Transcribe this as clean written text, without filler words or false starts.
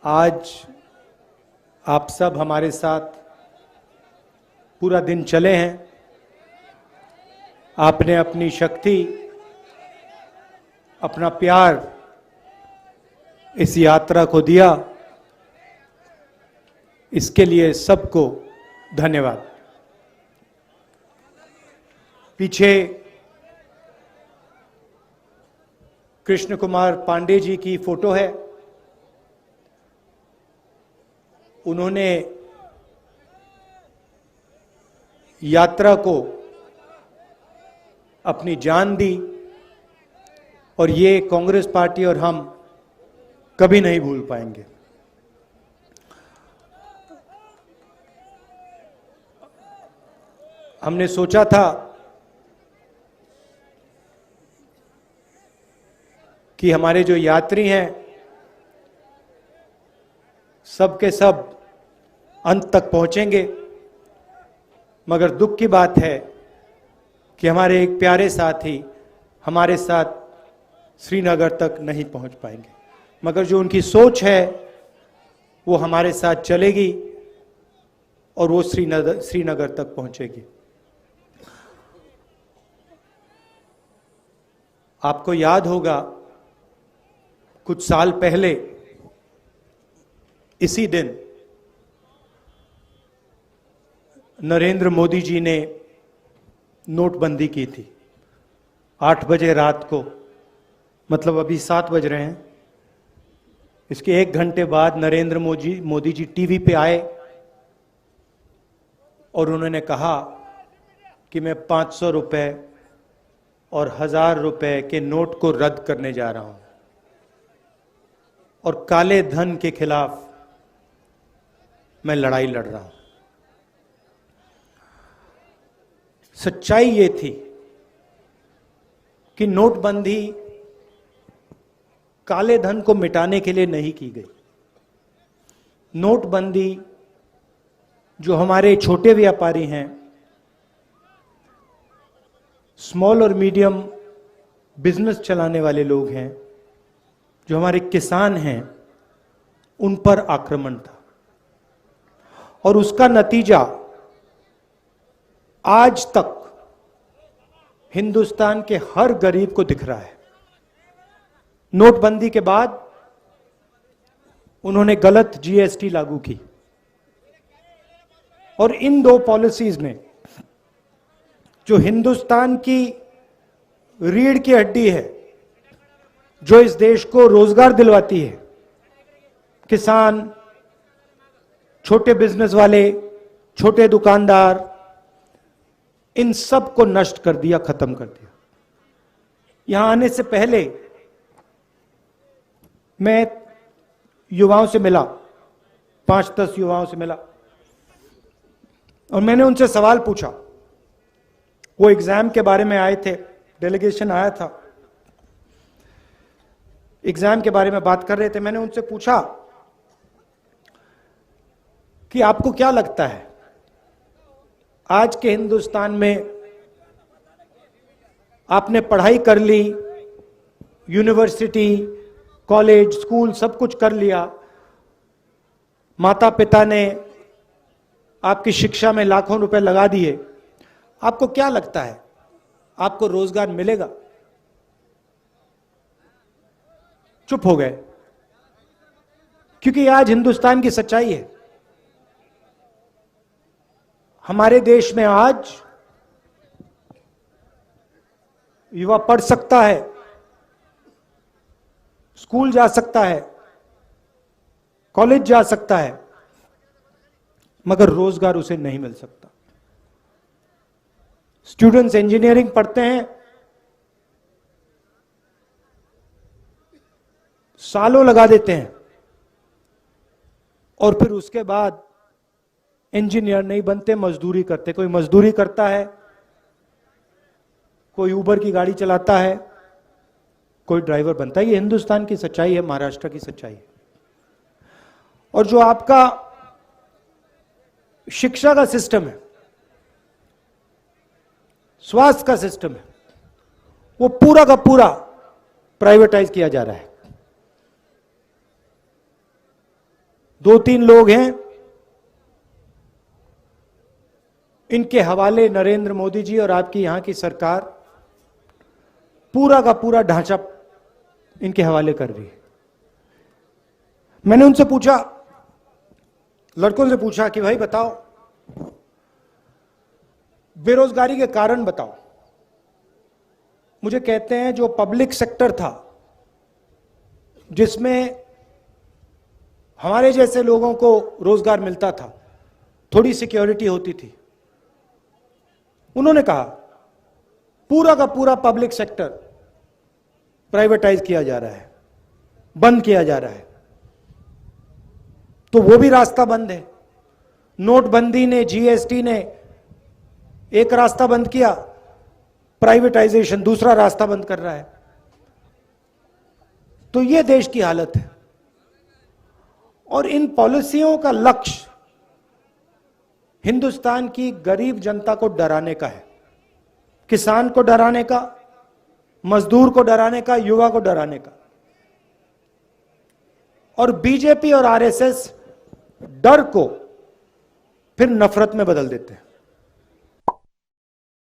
आज आप सब हमारे साथ पूरा दिन चले हैं। आपने अपनी शक्ति, अपना प्यार इस यात्रा को दिया, इसके लिए सबको धन्यवाद। पीछे कृष्ण कुमार पांडे जी की फोटो है। उन्होंने यात्रा को अपनी जान दी और ये कांग्रेस पार्टी और हम कभी नहीं भूल पाएंगे। हमने सोचा था कि हमारे जो यात्री हैं सब के सब अंत तक पहुंचेंगे, मगर दुख की बात है कि हमारे एक प्यारे साथी हमारे साथ श्रीनगर तक नहीं पहुंच पाएंगे। मगर जो उनकी सोच है वो हमारे साथ चलेगी और वो श्रीनगर तक पहुंचेगी। आपको याद होगा कुछ साल पहले इसी दिन नरेंद्र मोदी जी ने नोटबंदी की थी। 8 बजे रात को, मतलब अभी 7 बज रहे हैं, इसके 1 घंटे बाद नरेंद्र मोदी जी टीवी पे आए और उन्होंने कहा कि मैं 500 रुपए और 1000 रुपए के नोट को रद्द करने जा रहा हूं और काले धन के खिलाफ मैं लड़ाई लड़ रहा हूं। सच्चाई ये थी कि नोटबंदी काले धन को मिटाने के लिए नहीं की गई। नोटबंदी जो हमारे छोटे व्यापारी हैं, स्मॉल और मीडियम बिजनेस चलाने वाले लोग हैं, जो हमारे किसान हैं, उन पर आक्रमण था और उसका नतीजा आज तक हिंदुस्तान के हर गरीब को दिख रहा है। नोटबंदी के बाद उन्होंने गलत जीएसटी लागू की और इन 2 पॉलिसीज ने, जो हिंदुस्तान की रीढ़ की हड्डी है, जो इस देश को रोजगार दिलवाती है, किसान, छोटे बिजनेस वाले, छोटे दुकानदार, इन सब को नष्ट कर दिया, खत्म कर दिया। यहां आने से पहले मैं युवाओं से मिला, 5-10 युवाओं से मिला और मैंने उनसे सवाल पूछा। वो एग्जाम के बारे में आए थे, डेलीगेशन आया था, एग्जाम के बारे में बात कर रहे थे। मैंने उनसे पूछा कि आपको क्या लगता है आज के हिंदुस्तान में, आपने पढ़ाई कर ली, यूनिवर्सिटी, कॉलेज, स्कूल सब कुछ कर लिया, माता पिता ने आपकी शिक्षा में लाखों रुपए लगा दिए, आपको क्या लगता है आपको रोजगार मिलेगा? चुप हो गए, क्योंकि आज हिंदुस्तान की सच्चाई है। हमारे देश में आज युवा पढ़ सकता है, स्कूल जा सकता है, कॉलेज जा सकता है, मगर रोजगार उसे नहीं मिल सकता। स्टूडेंट्स इंजीनियरिंग पढ़ते हैं, सालों लगा देते हैं और फिर उसके बाद इंजीनियर नहीं बनते, मजदूरी करते। कोई मजदूरी करता है, कोई उबर की गाड़ी चलाता है, कोई ड्राइवर बनता है। ये हिंदुस्तान की सच्चाई है, महाराष्ट्र की सच्चाई है। और जो आपका शिक्षा का सिस्टम है, स्वास्थ्य का सिस्टम है, वो पूरा का पूरा प्राइवेटाइज किया जा रहा है। 2-3 लोग हैं, इनके हवाले नरेंद्र मोदी जी और आपकी यहां की सरकार पूरा का पूरा ढांचा इनके हवाले कर रही है। मैंने उनसे पूछा, लड़कों से पूछा कि भाई बताओ, बेरोजगारी के कारण बताओ। मुझे कहते हैं जो पब्लिक सेक्टर था, जिसमें हमारे जैसे लोगों को रोजगार मिलता था, थोड़ी सिक्योरिटी होती थी, उन्होंने कहा पूरा का पूरा पब्लिक सेक्टर प्राइवेटाइज किया जा रहा है, बंद किया जा रहा है। तो वो भी रास्ता बंद है। नोटबंदी ने, जीएसटी ने एक रास्ता बंद किया, प्राइवेटाइजेशन दूसरा रास्ता बंद कर रहा है। तो ये देश की हालत है। और इन पॉलिसियों का लक्ष्य हिंदुस्तान की गरीब जनता को डराने का है, किसान को डराने का, मजदूर को डराने का, युवा को डराने का। और बीजेपी और आरएसएस डर को फिर नफरत में बदल देते हैं।